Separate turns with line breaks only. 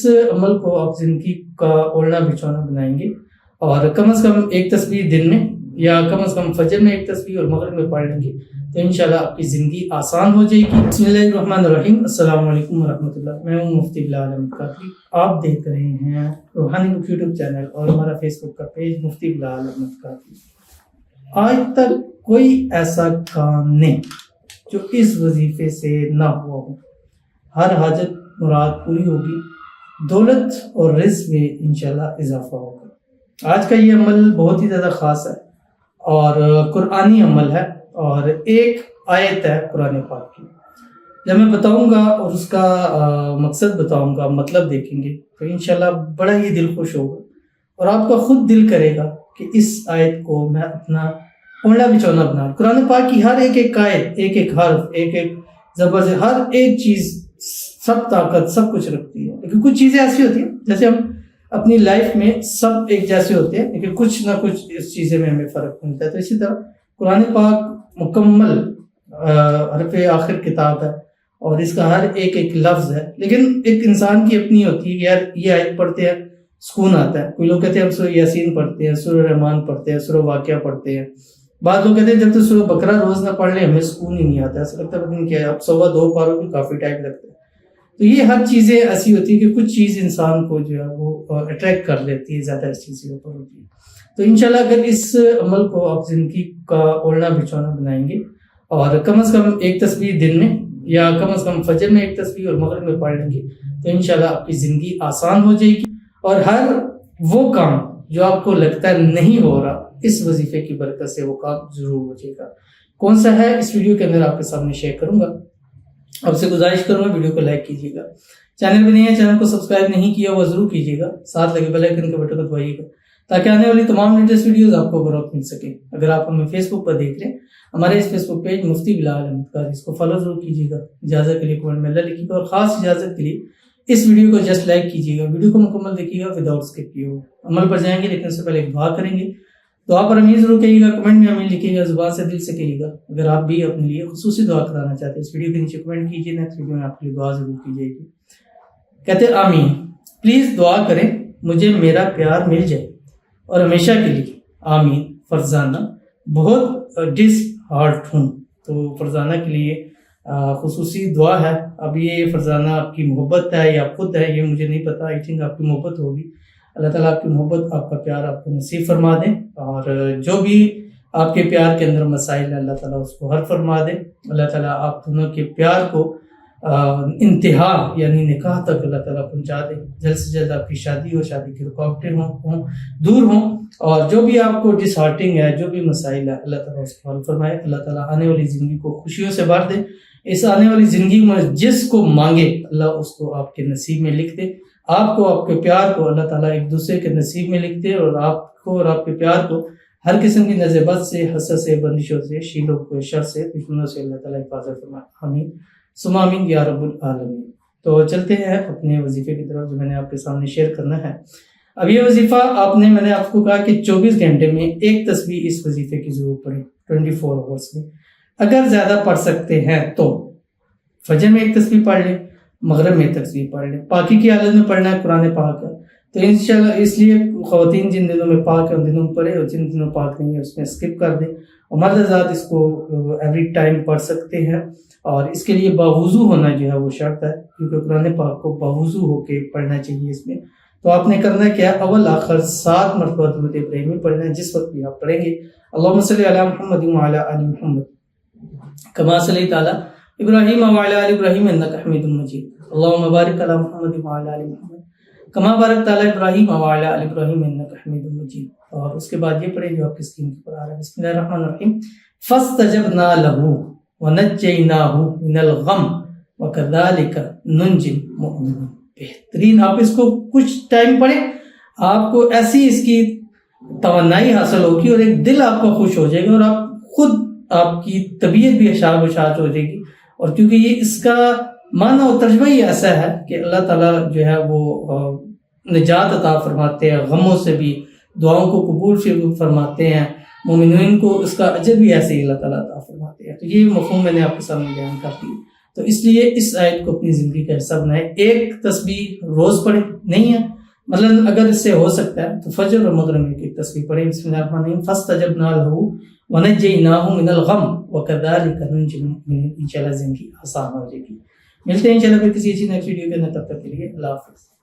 عمل کو آپ زندگی کا اوڑھنا بچھونا بنائیں گے اور کم از کم ایک تسبیح دن میں یا کم از کم فجر میں ایک تسبیح اور مغرب میں پڑھ لیں گے تو انشاءاللہ آپ کی زندگی آسان ہو جائے گی۔ بسم اللہ الرحمن الرحیم۔ السلام علیکم ورحمۃ اللہ۔ میں ہوں مفتی بلال احمد قادری، آپ دیکھ رہے ہیں روحانی بک یوٹیوب چینل اور ہمارا فیس بک کا پیج مفتی بلال احمد قادری۔ آج تک کوئی ایسا کام نہیں جو اس وظیفے سے نہ ہوا ہو، ہر حاجت مراد پوری ہوگی، دولت اور رزق میں انشاءاللہ اضافہ ہوگا۔ آج کا یہ عمل بہت ہی زیادہ خاص ہے اور قرآنی عمل ہے اور ایک آیت ہے قرآن پاک کی۔ جب میں بتاؤں گا اور اس کا مقصد بتاؤں گا، مطلب دیکھیں گے تو انشاءاللہ بڑا ہی دل خوش ہوگا اور آپ کا خود دل کرے گا کہ اس آیت کو میں اپنا اوڑھنا بچھونا بنا۔ قرآن پاک کی ہر ایک آیت، ایک ایک حرف، ایک ایک زبر سے ہر ایک چیز سب طاقت سب کچھ رکھتی ہے، لیکن کچھ چیزیں ایسی ہوتی ہیں جیسے ہم اپنی لائف میں سب ایک جیسے ہوتے ہیں لیکن کچھ نہ کچھ اس چیزیں میں ہمیں فرق ملتا ہے۔ تو اسی طرح قرآن پاک مکمل حرف آخر کتاب ہے اور اس کا ہر ایک ایک لفظ ہے، لیکن ایک انسان کی اپنی ہوتی ہے کہ یار یہ آیت پڑھتے ہیں سکون آتا ہے۔ کوئی لوگ کہتے ہیں ہم سورہ یاسین پڑھتے ہیں، سورہ رحمان پڑھتے ہیں، سورہ واقعہ پڑھتے ہیں۔ بعض لوگ کہتے ہیں جب تک سورہ بقرہ روز نہ پڑھ لیں ہمیں سکون ہی نہیں آتا، ایسا لگتا ہے پتہ نہیں کیا ہے، اب 2.25 پاروں بھی کافی ٹائم لگتا ہے۔ تو یہ ہر چیزیں ایسی ہوتی ہے کہ کچھ چیز انسان کو جو ہے وہ اٹریکٹ کر لیتی ہے، زیادہ اس چیز کے اوپر ہوتی ہے۔ تو انشاءاللہ اگر اس عمل کو آپ زندگی کا اوڑھنا بچھونا بنائیں گے اور کم از کم ایک تسبیح دن میں یا کم از کم فجر میں ایک تسبیح اور مغرب میں پڑھ لیں گے تو انشاءاللہ آپ کی زندگی آسان ہو جائے گی اور ہر وہ کام جو آپ کو لگتا ہے نہیں ہو رہا، اس وظیفے کی برکت سے وہ کام ضرور ہو جائے گا۔ کون سا ہے اس ویڈیو کے اندر آپ کے سامنے شیئر کروں گا۔ آپ سے گزارش کروں گا ویڈیو کو لائک کیجیے گا، چینل پہ نہیں ہے چینل کو سبسکرائب نہیں کیا وہ ضرور کیجیے گا، ساتھ لگے بیل آئیکن کے بٹن کو دبائیے گا تاکہ آنے والی تمام لیٹسٹ ویڈیوز آپ کو فروغ مل سکے۔ اگر آپ ہمیں فیس بک پر دیکھ رہے ہیں، ہمارے اس فیس بک پیج مفتی بلال احمد قادری، اس کو فالو ضرور کیجیے گا۔ اجازت کے لیے کمنٹ میں اللہ لکھیے گا اور خاص اجازت کے لیے اس ویڈیو کو جسٹ لائک کیجیے گا، ویڈیو کو مکمل دیکھیے گا وداؤٹ اسکپ کیے ہوئے۔ عمل پر جائیں گے لیکن اس سے پہلے ایک دعا کریں گے۔ دعا پر امین ضرور کہیے گا، کمنٹ میں امین لکھیے گا، زبان سے دل سے کہیے گا۔ اگر آپ بھی اپنے لیے خصوصی دعا کرانا چاہتے ہیں اس ویڈیو کے نیچے کمنٹ کیجیے، نیکسٹ ویڈیو میں آپ کے لیے دعا ضرور کی جائے گی۔ کہتے ہیں آمین، پلیز دعا کریں مجھے میرا پیار مل جائے اور ہمیشہ کے لیے آمین۔ فرزانہ بہت ڈس ہارٹ ہوں، تو فرزانہ کے لیے خصوصی دعا ہے۔ اب یہ فرزانہ آپ کی محبت ہے یا خود ہے یہ مجھے نہیں پتا، آئی تھنک آپ کی محبت ہوگی۔ اللہ تعالیٰ آپ کی محبت، آپ کا پیار آپ کو نصیب فرما دیں اور جو بھی آپ کے پیار کے اندر مسائل ہیں اللہ تعالیٰ اس کو حل فرما دیں۔ اللہ تعالیٰ آپ دونوں کے پیار کو انتہا یعنی نکاح تک اللہ تعالیٰ پہنچا دیں، جلد سے جلد آپ کی شادی ہو، شادی کی رکاوٹیں ہوں دور ہوں، اور جو بھی آپ کو ڈس ہارٹنگ ہے، جو بھی مسائل ہے اللہ تعالیٰ اس کو حل فرمائے۔ اللہ تعالیٰ آنے والی زندگی کو خوشیوں سے بھر دے، اس آنے والی زندگی میں جس کو مانگے اللہ اس کو آپ کے نصیب میں لکھ دے۔ آپ کو آپ کے پیار کو اللہ تعالیٰ ایک دوسرے کے نصیب میں لکھ دے اور آپ کو اور آپ کے پیار کو ہر قسم کی نظر بد سے، حسد سے، بندشوں سے، شیلوں کو شر سے، دشمنوں سے اللہ تعالیٰ حفاظت فرمائے۔ آمین ثم آمین یا رب العالمین۔ تو چلتے ہیں اپنے وظیفے کی طرف جو میں نے آپ کے سامنے شیئر کرنا ہے۔ اب یہ وظیفہ میں نے آپ کو کہا کہ 24 گھنٹے میں ایک تسبیح اس وظیفے کی ضرور پڑھیں، 24 آورس میں۔ اگر زیادہ پڑھ سکتے ہیں تو فجر میں ایک تسبیح پڑھ لیں، مغرب میں تسبیح پڑھ لیں۔ پاکی کی حالت میں پڑھنا ہے قرآن پاک ہے تو انشاءاللہ اس لیے خواتین جن دنوں میں پاک ہے ان دنوں میں پڑھے اور جن دنوں پاک نہیں ہے اس میں اسکپ کر دیں، اور مرد حضرات اس کو ایوری ٹائم پڑھ سکتے ہیں اور اس کے لیے باوضو ہونا جو ہے وہ شرط ہے، کیونکہ قرآن پاک کو باوضو ہو کے پڑھنا چاہیے۔ اس میں تو آپ نے کرنا کیا، اول آخر 7 مرتبہ درود ابراہیمی پڑھنا ہے، جس وقت بھی آپ پڑھیں گے اللہم صلی علی محمد وعلی آل محمد کما صلیت علی ابراہیم وعلی آل ابراہیم انک حمید مجید، اللہم بارک علی محمد وعلی آل محمد کما بارکت علی ابراہیم وعلی آل ابراہیم انک حمید مجید۔ اور اس کے بعد یہ پڑھیں جو آپ کی اسکرین پر آ رہا ہے، بسم اللہ الرحمن الرحیم، فاستجبنا لہ ونجیناہ من الغم وکذالک ننجی المؤمنین۔ بہترین، آپ اس کو کچھ ٹائم پڑھیں، آپ کو ایسی اس کی توانائی حاصل ہوگی اور ایک دل آپ کا خوش ہو جائے گا اور آپ خود آپ کی طبیعت بھی اشعار بشاعت ہو جائے گی۔ اور کیونکہ یہ اس کا معنی اور ترجمہ ہی ایسا ہے کہ اللہ تعالیٰ جو ہے وہ نجات عطا فرماتے ہیں، غموں سے بھی دعاؤں کو قبول سے فرماتے ہیں، مومنین کو اس کا اجر بھی ایسے ہی اللہ تعالیٰ عطا فرماتے ہیں۔ تو یہ مفہوم میں نے آپ کے سامنے بیان کر دی۔ تو اس لیے اس آیت کو اپنی زندگی کا حصہ بنائیں. ایک تسبیح روز پڑھیں, نہیں ہے مثلا اگر اس سے ہو سکتا ہے تو فجر اور مغرب میں ایک تسبیح پڑھیں. بسم اللہ الرحمن الرحیم فاستجبنا له ونجیناہ من الغم وکذالک ننجی المؤمنین. انشاءاللہ زندگی آسان ہو جائے گی. ملتے ہیں انشاءاللہ پھر کسی اچھی نیکسٹ ویڈیو کے اندر, تب تک کے لیے اللہ حافظ.